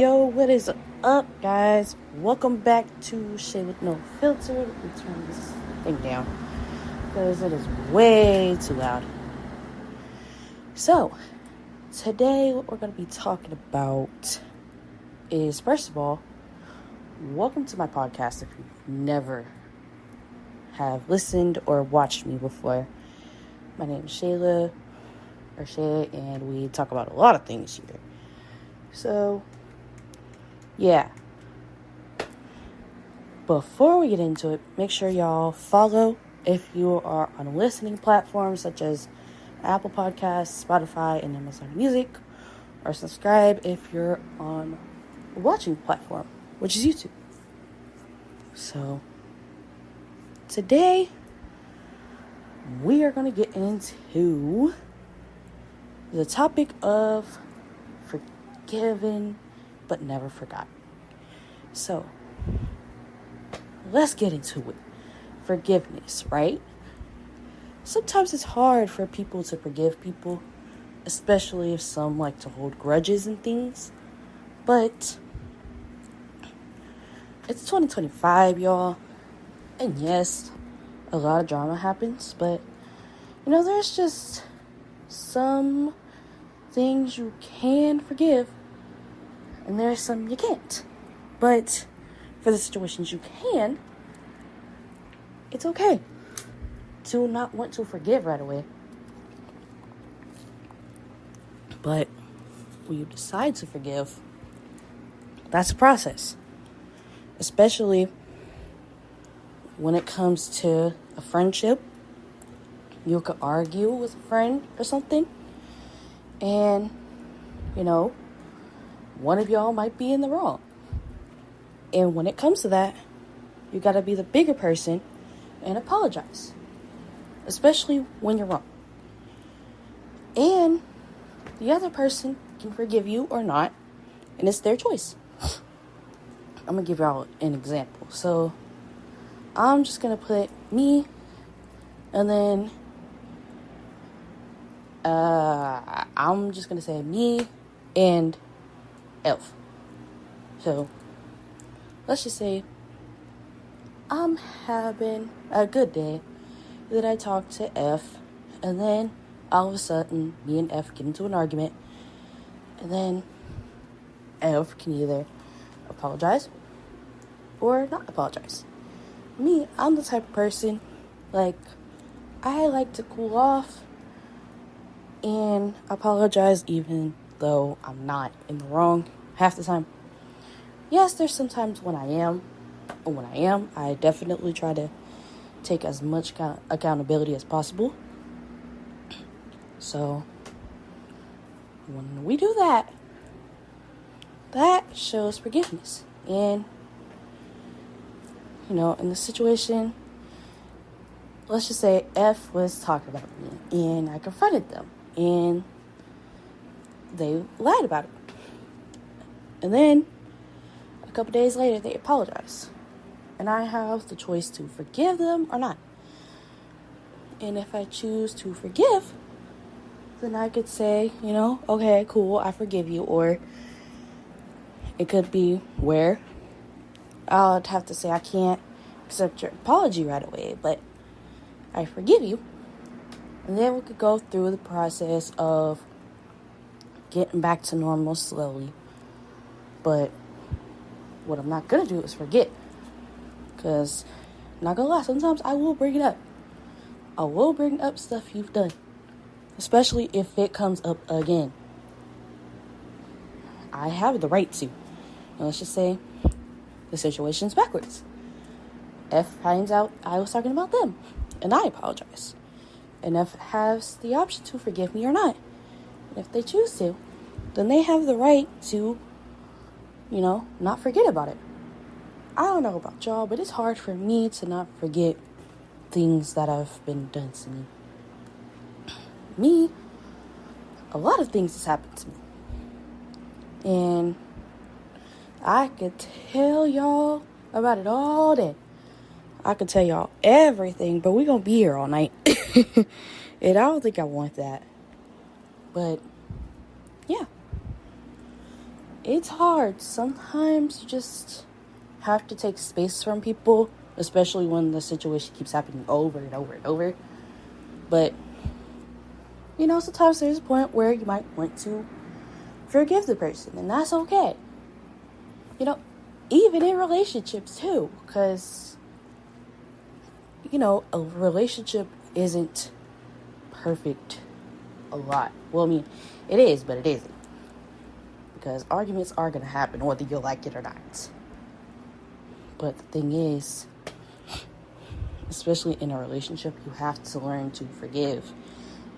Yo, what is up, guys? Welcome back to Shade with No Filter. Let me turn this thing down because it is way too loud. So, today what we're going to be talking about is, first of all, welcome to my podcast if you've never have listened or watched me before. My name is Shayla, or Shay, and we talk about a lot of things here. So, yeah. Before we get into it, make sure y'all follow if you are on listening platforms such as Apple Podcasts, Spotify, and Amazon Music, or subscribe if you're on a watching platform, which is YouTube. So, today, we are going to get into the topic of forgiven but never forgot. So, let's get into it. Forgiveness, right? Sometimes it's hard for people to forgive people, especially if some like to hold grudges and things. But it's 2025, y'all. And yes, a lot of drama happens, but there's just some things you can forgive and there's some you can't. But for the situations you can, it's okay to not want to forgive right away. But when you decide to forgive, that's a process. Especially when it comes to a friendship. You could argue with a friend or something, and one of y'all might be in the wrong. And when it comes to that, you gotta be the bigger person and apologize, especially when you're wrong. And the other person can forgive you or not, and it's their choice. I'm gonna give y'all an example. So I'm just gonna put me, and then I'm just gonna say me and Elf. So let's just say I'm having a good day. Then I talk to F, and then all of a sudden me and F get into an argument, and then F can either apologize or not apologize. Me, I'm the type of person, I like to cool off and apologize even though I'm not in the wrong half the time. Yes, there's sometimes when I am, I definitely try to take as much accountability as possible. So, when we do that, that shows forgiveness. And, in the situation, let's just say F was talking about me, and I confronted them, and they lied about it. And then, a couple days later, they apologize. And I have the choice to forgive them or not. And if I choose to forgive, then I could say, okay, cool, I forgive you. Or it could be where I'll have to say I can't accept your apology right away, but I forgive you. And then we could go through the process of getting back to normal slowly. But what I'm not going to do is forget. Because, not going to lie, sometimes I will bring it up. I will bring up stuff you've done. Especially if it comes up again. I have the right to. And let's just say the situation's backwards. F finds out I was talking about them. And I apologize. And F has the option to forgive me or not. And if they choose to, then they have the right to not forget about it. I don't know about y'all, but it's hard for me to not forget things that have been done to me. A lot of things has happened to me. And I could tell y'all about it all day. I could tell y'all everything, but we're going to be here all night. And I don't think I want that. But, yeah. it's hard. Sometimes you just have to take space from people, especially when the situation keeps happening over and over and over. But, sometimes there's a point where you might want to forgive the person, and that's okay. Even in relationships too, because, a relationship isn't perfect a lot. Well, I mean, it is, but it isn't. Because arguments are going to happen whether you like it or not. But the thing is, especially in a relationship, you have to learn to forgive,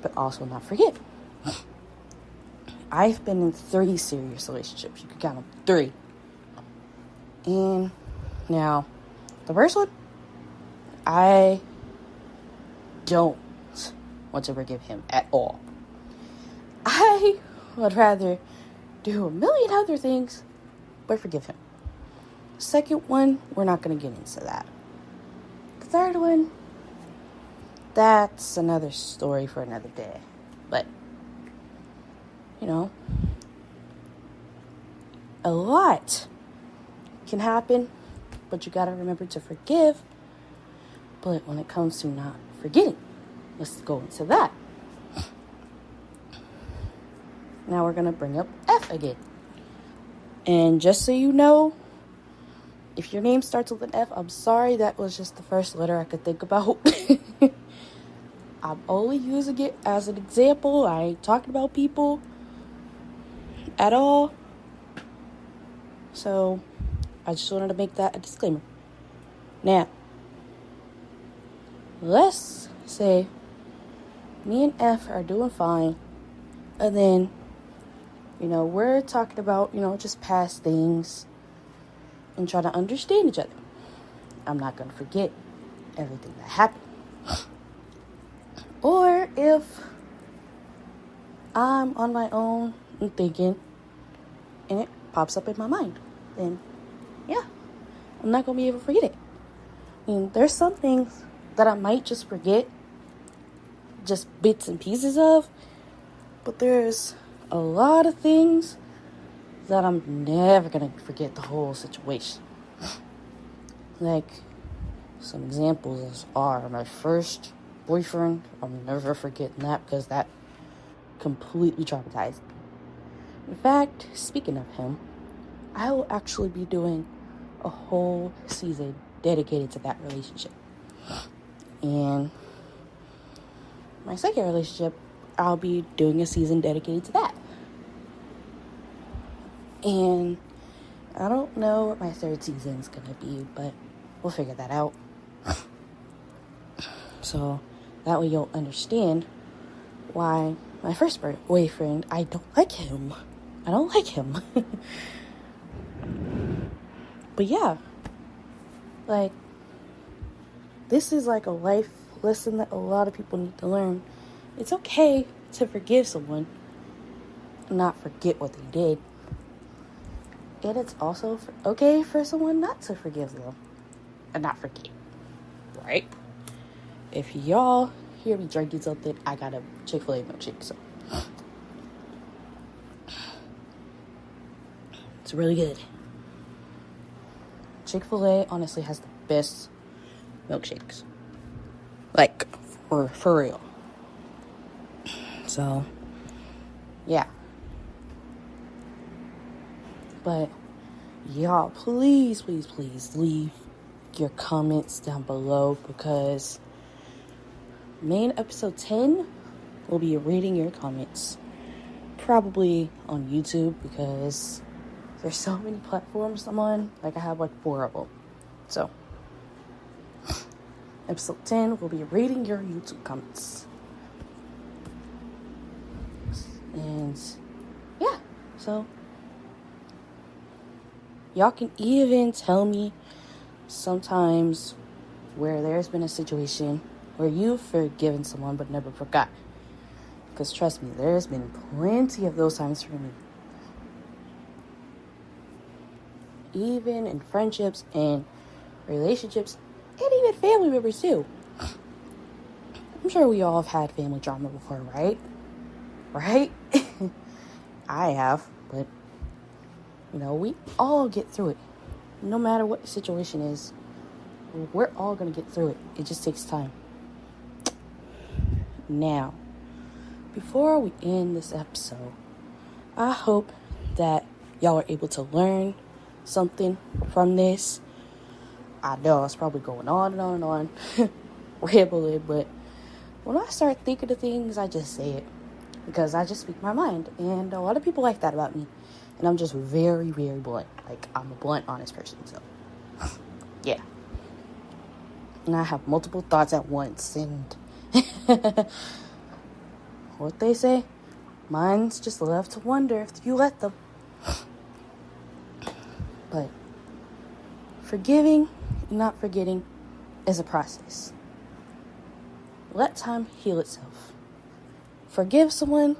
but also not forget. I've been in 3 serious relationships. You can count them, 3. And now, the first one, I don't want to forgive him at all. I would rather do a million other things, but forgive him. Second one, we're not going to get into that. The third one, that's another story for another day. But, a lot can happen, but you got to remember to forgive. But when it comes to not forgetting, let's go into that. Now we're going to bring up F again. And just so you know, if your name starts with an F, I'm sorry, that was just the first letter I could think about. I'm only using it as an example. I ain't talking about people at all. So, I just wanted to make that a disclaimer. Now, let's say me and F are doing fine. And then, we're talking about, just past things and trying to understand each other. I'm not going to forget everything that happened. Or if I'm on my own and thinking and it pops up in my mind, then yeah, I'm not going to be able to forget it. There's some things that I might just forget, just bits and pieces of, but there's a lot of things that I'm never going to forget the whole situation. Like, some examples are my first boyfriend. I'm never forgetting that because that completely traumatized me. In fact, speaking of him, I will actually be doing a whole season dedicated to that relationship. And my second relationship, I'll be doing a season dedicated to that. And I don't know what my third season's gonna be, but we'll figure that out. So that way you'll understand why my first boyfriend, I don't like him. But yeah, this is like a life lesson that a lot of people need to learn. It's okay to forgive someone and not forget what they did. And it's also okay for someone not to forgive them and not forget. Right? If y'all hear me drinking something, I got a Chick-fil-A milkshake, so it's really good. Chick-fil-A honestly has the best milkshakes. For real. So, yeah. But, y'all, please leave your comments down below, because main episode 10 will be reading your comments. Probably on YouTube, because there's so many platforms I'm on. I have 4 of them. So, episode 10 will be reading your YouTube comments. And, yeah. So, y'all can even tell me sometimes where there's been a situation where you've forgiven someone but never forgot. Because trust me, there's been plenty of those times for me. Even in friendships and relationships, and even family members too. I'm sure we all have had family drama before, right? Right? I have, but We all get through it. No matter what the situation is, we're all going to get through it. It just takes time. Now, before we end this episode, I hope that y'all are able to learn something from this. I know I was probably going on and on and on, rambling, but when I start thinking of things, I just say it because I just speak my mind. And a lot of people like that about me. And I'm just very, very blunt. Like, I'm a blunt, honest person, so yeah. And I have multiple thoughts at once, and what they say, minds just love to wonder if you let them. But forgiving and not forgetting is a process. Let time heal itself. Forgive someone,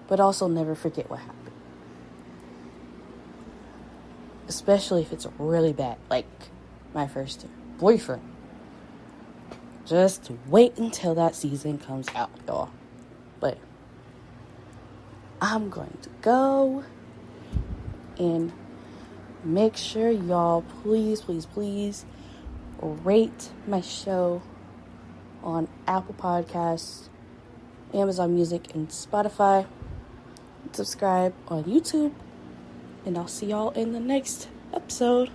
but also never forget what happened. Especially if it's really bad, like my first boyfriend. Just wait until that season comes out, y'all. But I'm going to go and make sure y'all please rate my show on Apple Podcasts, Amazon Music, and Spotify. Subscribe on YouTube. And I'll see y'all in the next episode.